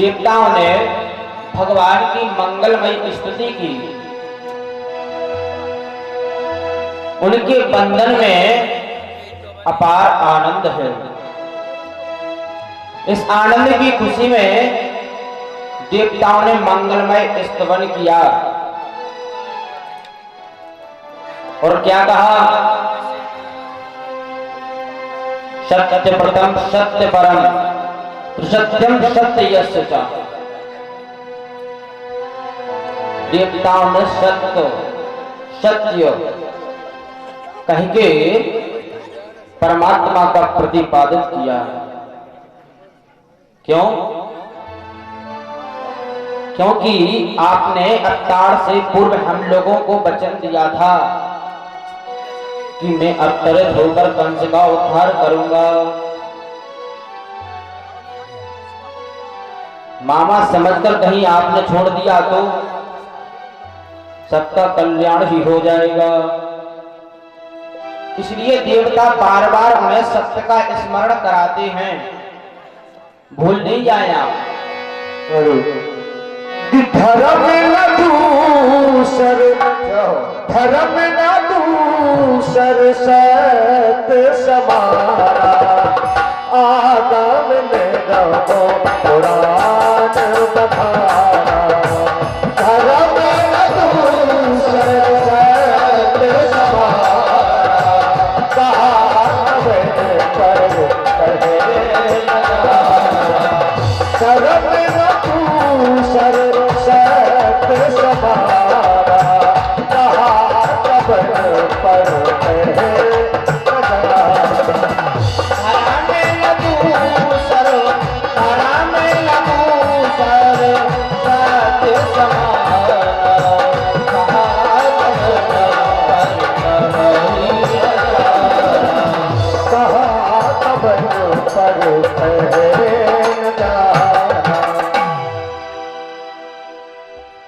देवताओं ने भगवान की मंगलमयी स्तुति की। उनके बंधन में अपार आनंद है। इस आनंद की खुशी में देवताओं ने मंगलमय स्तवन किया और क्या कहा? सत्य प्रथम सत्य परम सत्यम सत्य यस्य च। देवताओं ने सत्य सत्य कह के परमात्मा का प्रतिपादन किया। क्यों? क्योंकि आपने अवतार से पूर्व हम लोगों को वचन दिया था कि मैं अवतरित होकर कंस का उद्धार करूंगा। मामा समझकर कहीं आपने छोड़ दिया तो सबका कल्याण ही हो जाएगा। इसलिए देवता बार बार उन्हें सत्य का स्मरण कराते हैं। भूल नहीं जाए आप। धर्म न दूसर धर्म न दूसर सत्य समारा आदम ने गो पुराण बखारा। धर्म न दूसर सत्य समारा कहा पर कहे धर्म न दूसर सत्य समारा कहा पर कहे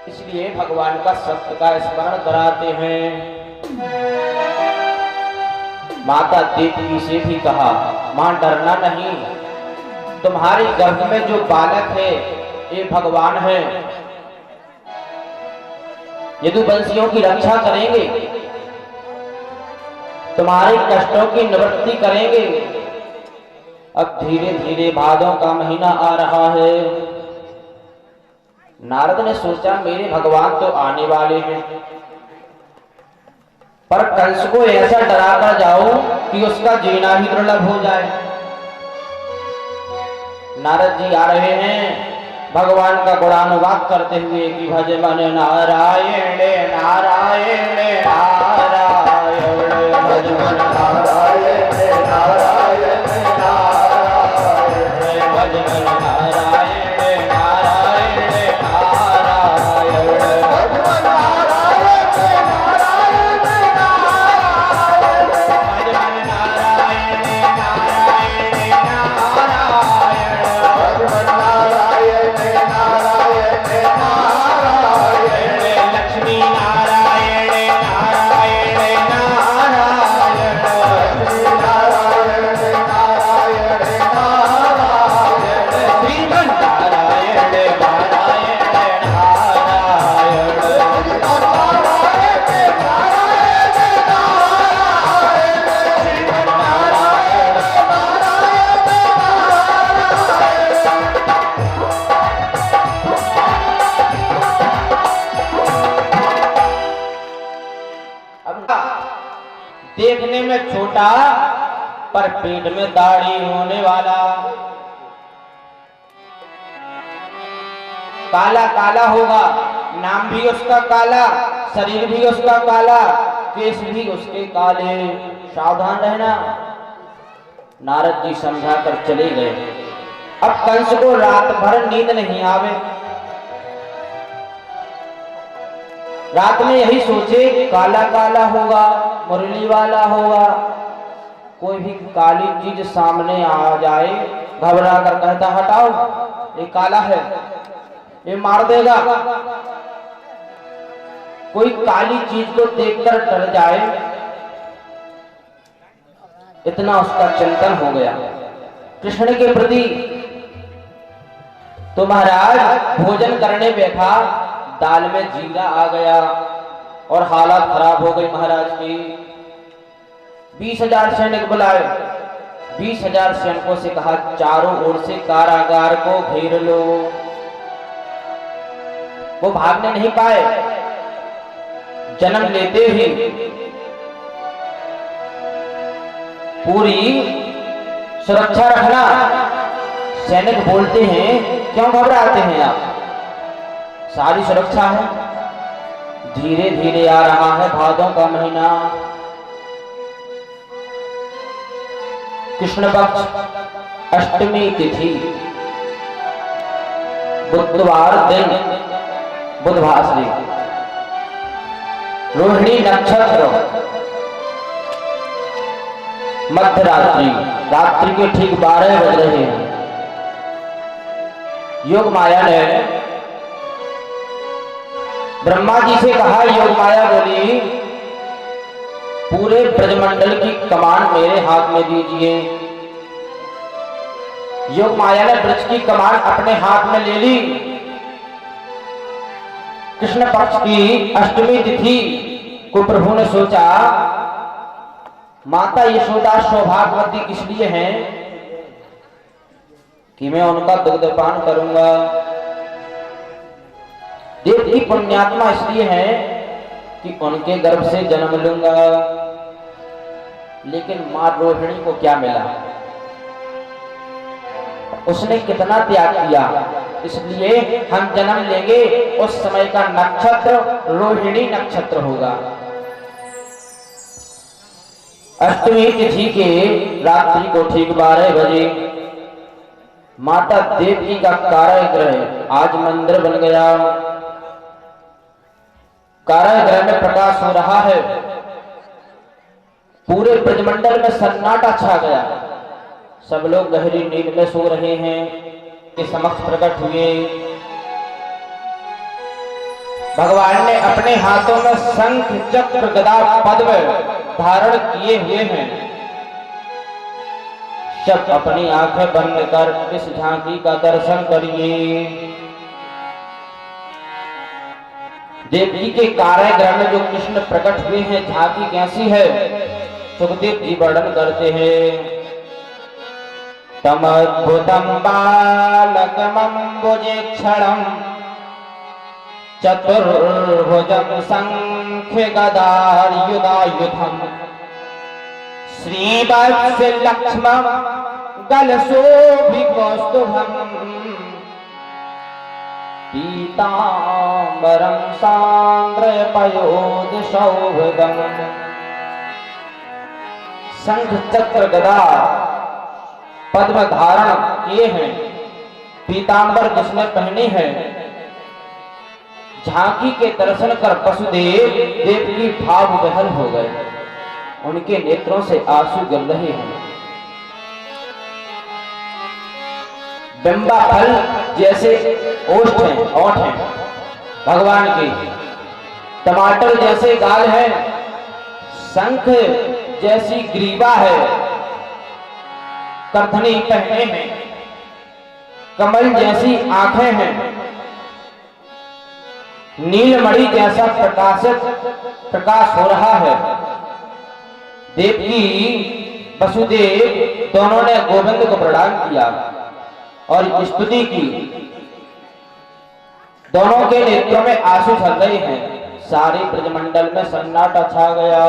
इसलिए भगवान का सत्य का स्मरण कराते हैं। माता देवकी से भी कहा, मां डरना नहीं, तुम्हारे गर्भ में जो बालक है ये भगवान है, यदुवंशियों की रक्षा करेंगे, तुम्हारे कष्टों की निवृत्ति करेंगे। अब धीरे धीरे भादों का महीना आ रहा है। नारद ने सोचा मेरे भगवान तो आने वाले हैं, पर कंस को ऐसा डरा कर जाओ कि उसका जीना ही दुर्लभ हो जाए। नारद जी आ रहे हैं भगवान का गुणानुवाद करते हुए कि भज मन नारायण नारायण नारायण भज मन नारायण नारायण नारायण भज मन नारायण नारायण नारायण भज मन नारायण नारायण नारायण भज मन नारायण नारायण नारायण भज मन नारायण नारायण नारायण लक्ष्मी नारायण नारायण नारायण लक्ष्मी नारायण नारायण नारायण श्रीमन नारायण नारायण नारायण नारायण नारायण नारायण श्रीमन नारायण नारायण नारायण। देखने में छोटा पर पेट में दाढ़ी होने वाला, काला काला होगा, नाम भी उसका काला, शरीर भी उसका काला, केस भी उसके काले, सावधान रहना। नारद जी समझा कर चले गए। अब कंस को रात भर नींद नहीं आवे। रात में यही सोचे काला काला होगा, मुरली वाला होगा, कोई भी काली चीज सामने आ जाए घबरा कर कहता हटाओ ये काला है, ये मार देगा। कोई काली चीज को देखकर डर जाए, इतना उसका चिंतन हो गया। कृष्ण के प्रति तो महाराज भोजन करने बैठा, दाल में जीरा आ गया और हालत खराब हो गई महाराज की। 20,000 सैनिक बुलाए, 20,000 सैनिकों से कहा चारों ओर से कारागार को घेर लो। वो भागने नहीं पाए, जन्म लेते ही पूरी सुरक्षा रखना। सैनिक बोलते हैं क्यों घबराते हैं आप, सारी सुरक्षा है। धीरे धीरे आ रहा है भादों का महीना, कृष्ण पक्ष अष्टमी तिथि, बुधवार दिन, बुधवासरी, रोहिणी नक्षत्र, मध्यरात्रि, रात्रि के ठीक 12 बज रहे हैं। योग माया ने ब्रह्मा जी से कहा, योग माया बोली पूरे ब्रजमंडल की कमान मेरे हाथ में दीजिए। योग माया ने ब्रज की कमान अपने हाथ में ले ली। कृष्ण पक्ष की अष्टमी तिथि को प्रभु ने सोचा, माता यशोदा सौभाग्यवती इसलिए हैं कि मैं उनका दुग्धपान करूंगा। देव की पुण्यात्मा इसलिए है कि उनके गर्भ से जन्म लूंगा। लेकिन मां रोहिणी को क्या मिला, उसने कितना त्याग किया, इसलिए हम जन्म लेंगे उस समय का नक्षत्र रोहिणी नक्षत्र होगा। अष्टमी तिथि के रात्रि को ठीक 12 बजे माता देवकी का कारागृह आज मंदिर बन गया। कारागृह में प्रकाश हो रहा है, पूरे ब्रजमंडल में सन्नाटा छा गया। सब लोग गहरी नींद में सो रहे हैं कि समक्ष प्रकट हुए। भगवान ने अपने हाथों में शंख चक्र गदा पद्म धारण किए हुए हैं। सब अपनी आंखें बंद कर इस झांकी का दर्शन करिए। देवकी के कारागृह में जो कृष्ण प्रकट हुए हैं, झांकी कैसी है, सुखदेव जी वर्णन करते हैं। तमद्भुतम बालकमंबुजेक्षणं चतुर्भुजं शंखे गदायुधायुधं श्रीवत्सलक्ष्मं गलशोभिकौस्तुभं पीताम्बरं सान्द्रपयोधशौभगं। शंख चक्र गदा पद्म धारण किए हैं, पीतांबर जिसने पहनी है। झांकी के दर्शन कर वसुदेव देवकी भाव विहल हो गए, उनके नेत्रों से आंसू गिर रहे हैं। बिंबा फल जैसे ओष्ठ हैं, ओठ हैं भगवान की, टमाटर जैसे गाल है, शंख जैसी ग्रीवा है, करधनी पहने हैं, कमल जैसी आंखें हैं, नीलमणि जैसा प्रकाश हो रहा है। देवकी वसुदेव दोनों ने गोविंद को प्रणाम किया और स्तुति की। दोनों के नेत्रों में आंसू झल रहे हैं। सारे ब्रजमंडल में सन्नाटा छा गया।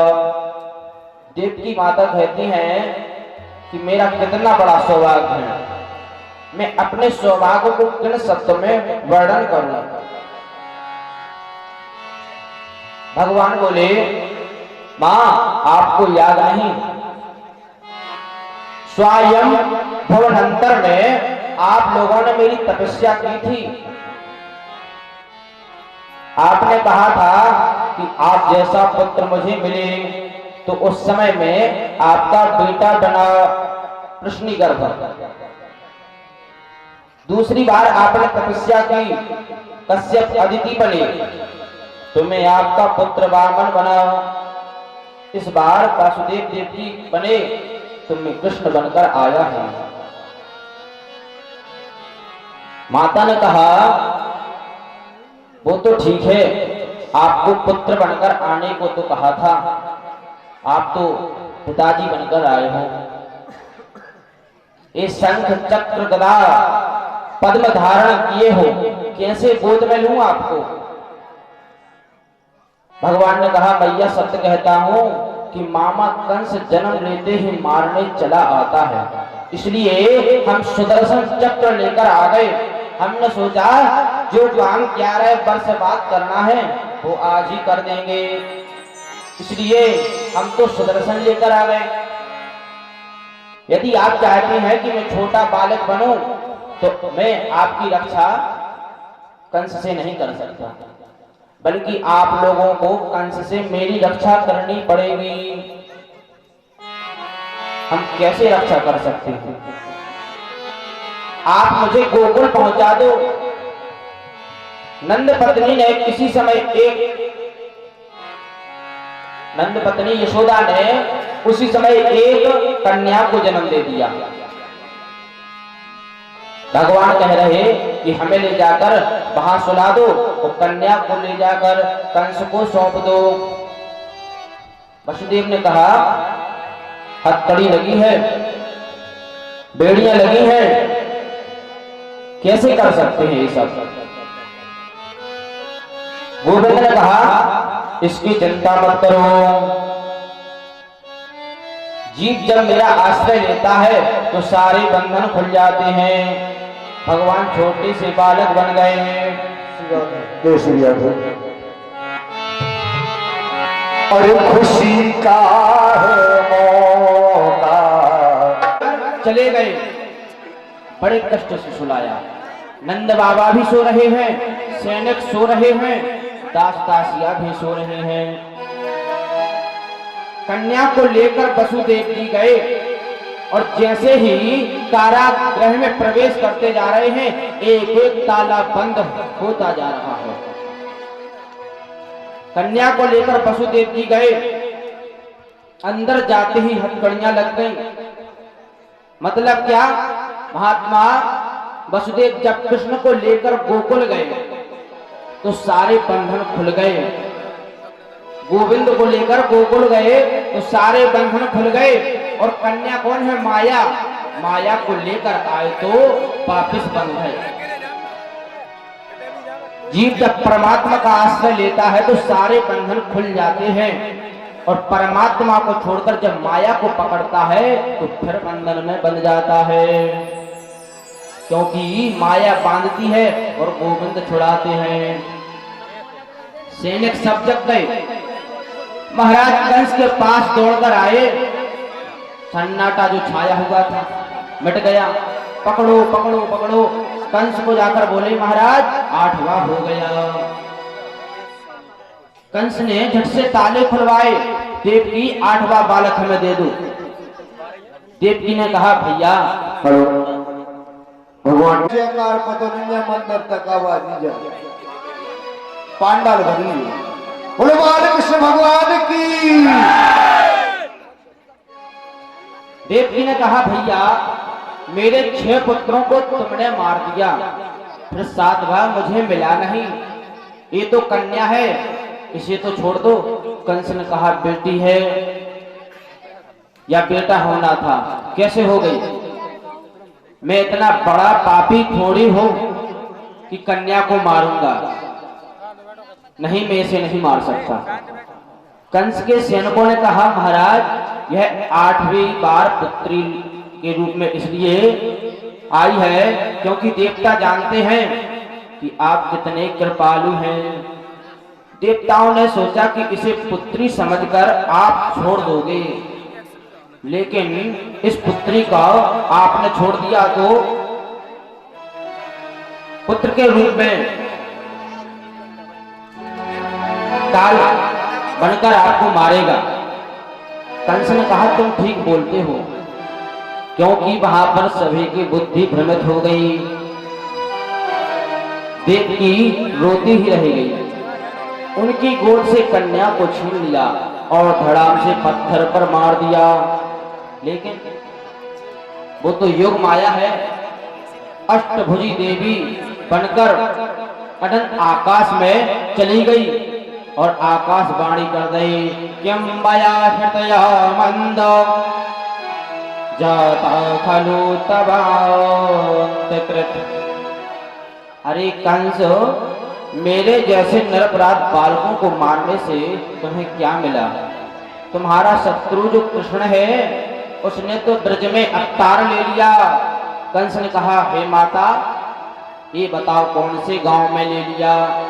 देवकी माता कहती हैं कि मेरा कितना बड़ा सौभाग्य है, मैं अपने सौभाग्य को किन शब्दों में वर्णन करूं। भगवान बोले, मां आपको याद नहीं, स्वयं भवनंतर में आप लोगों ने मेरी तपस्या की थी। आपने कहा था कि आप जैसा पुत्र मुझे मिले तो उस समय में आपका बेटा बना कृष्ण गर्भ। दूसरी बार आपने तपस्या की, कश्यप अदिति बने तो मैं आपका पुत्र वामन बना। इस बार वासुदेव देवकी बने तो मैं कृष्ण बनकर आया हूं। माता ने कहा वो तो ठीक है, आपको पुत्र बनकर आने को तो कहा था, आप तो पिताजी बनकर आए हो। ये शंख चक्र गदा पद्म धारण किए हो, कैसे गोद में लूं आपको? भगवान ने कहा मैया सत्य कहता हूं कि मामा कंस जन्म लेते ही मारने चला आता है, इसलिए हम सुदर्शन चक्र लेकर आ गए। हमने सोचा जो काम 11 वर्ष बाद करना है वो आज ही कर देंगे, इसलिए हम तो सुदर्शन लेकर आ गए। यदि आप चाहते हैं कि मैं छोटा बालक बनूं तो मैं आपकी रक्षा कंस से नहीं कर सकता, बल्कि आप लोगों को कंस से मेरी रक्षा करनी पड़ेगी। हम कैसे रक्षा कर सकते हैं? आप मुझे गोकुल पहुंचा दो। नंद पत्नी ने किसी समय नंद पत्नी यशोदा ने उसी समय एक कन्या को जन्म दे दिया। भगवान कह रहे कि हमें ले जाकर वहां सुला दो और कन्या को ले जाकर कंस को सौंप दो। वसुदेव ने कहा हथकड़ी लगी है, बेड़ियां लगी हैं, कैसे कर सकते हैं ये सब? गोविंद ने कहा इसकी चिंता मत करो, जीव जब मेरा आश्रय लेता है तो सारे बंधन खुल जाते हैं। भगवान छोटे से बालक बन गए हैं। और खुशी का है मौका। चले गए, बड़े कष्ट से सुलाया। नंद बाबा भी सो रहे हैं, सैनिक सो रहे हैं, दास दासिया भी सो रहे हैं। कन्या को लेकर वसुदेव जी गए और जैसे ही कारागृह में प्रवेश करते जा रहे हैं एक एक ताला बंद होता जा रहा है। कन्या को लेकर वसुदेव जी गए, अंदर जाते ही हथकड़ियां लग गई। मतलब क्या? महात्मा वसुदेव जब कृष्ण को लेकर गोकुल गए तो सारे बंधन खुल गए। गोविंद को लेकर गोकुल गए तो सारे बंधन खुल गए। और कन्या कौन है? माया। माया को लेकर आए तो वापिस बंध गए। जीव जब परमात्मा का आश्रय लेता है तो सारे बंधन खुल जाते हैं, और परमात्मा को छोड़कर जब माया को पकड़ता है तो फिर बंधन में बंध जाता है, क्योंकि माया बांधती है और गोविंद छुड़ाते हैं। सैनिक सब जग गए, महाराज कंस के पास दौड़कर आए। सन्नाटा जो छाया हुआ था मिट गया। पकड़ो पकड़ो पकड़ो। कंस को जाकर बोले महाराज 8वां हो गया। कंस ने झट से ताले खुलवाए। देवकी 8वां बालक हमें दे दो। देवकी ने कहा भैया भगवान मंदिर तक आवाज नहीं जाती। पांडाल भरी बोले बालकृष्ण भगवान की। देवकी ने कहा भैया मेरे 6 पुत्रों को तुमने मार दिया, फिर 7वां मुझे मिला नहीं। ये तो कन्या है, इसे तो छोड़ दो। कंस ने कहा बेटी है या बेटा होना था, कैसे हो गई? मैं इतना बड़ा पापी थोड़ी हूं कि कन्या को मारूंगा। नहीं, मैं इसे नहीं मार सकता। कंस के सैनिकों ने कहा महाराज यह 8वीं बार पुत्री के रूप में इसलिए आई है क्योंकि देवता जानते हैं कि आप कितने कृपालु हैं। देवताओं ने सोचा कि इसे पुत्री समझकर आप छोड़ दोगे, लेकिन इस पुत्री को आपने छोड़ दिया तो पुत्र के रूप में काल बनकर आपको मारेगा। कंस ने कहा तुम ठीक बोलते हो, क्योंकि वहां पर सभी की बुद्धि भ्रमित हो गई। देवकी रोती ही रह गई। उनकी गोद से कन्या को छीन लिया और धड़ाम से पत्थर पर मार दिया। लेकिन वो तो योग माया है, अष्टभुजी देवी बनकर अनंत आकाश में चली गई और आकाशवाणी कर दी किम मया हृदय मंद जाता खलु तबाकृत। अरे कंस, मेरे जैसे निरपराध बालकों को मारने से तुम्हें क्या मिला? तुम्हारा शत्रु जो कृष्ण है उसने तो ब्रज में अवतार ले लिया। कंस ने कहा, हे माता, ये बताओ कौन से गांव में ले लिया?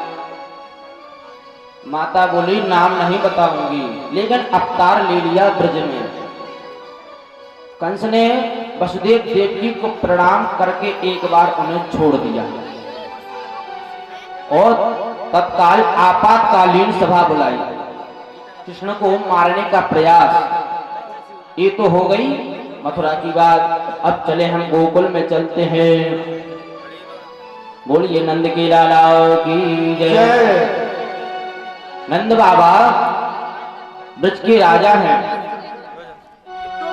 माता बोली, नाम नहीं बताऊंगी, लेकिन अवतार ले लिया ब्रज में। कंस ने वसुदेव देवकी को प्रणाम करके एक बार उन्हें छोड़ दिया और तत्काल आपातकालीन सभा बुलाई। कृष्ण को मारने का प्रयास ये तो हो गई मथुरा की बात। अब चले हम गोकुल में चलते हैं। बोलिए नंद की लाला की जय। नंद बाबा ब्रज के राजा हैं।